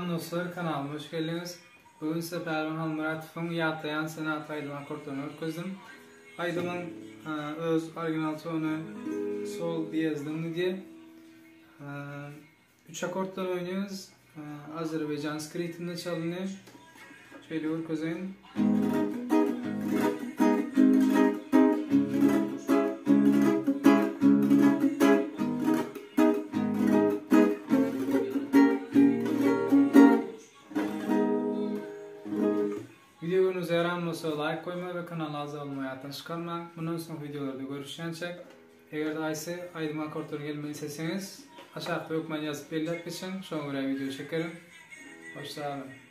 Selam dostlar, kanalıma hoş geldiniz. Bugün size Pervan Halmuratov'un Yatlayan Senat Aydın akortunu örgüzdüm. Aydın'ın öz orijinal tonu sol diyezdim diye. 3 akorttan oynuyoruz. Azerbaycan ritminde çalınıyor. Şöyle örgüzeyim. Videolarınızı yaranmasa like koymayı ve kanala abone olmayı unutmayın. Bundan sonra videolarda görüşeceğiz. Eğer de Aydın akortunu gelmeyi isterseniz aşağıda okuyup yazıp belirtmek için sonra video çekerim. Hoşçakalın.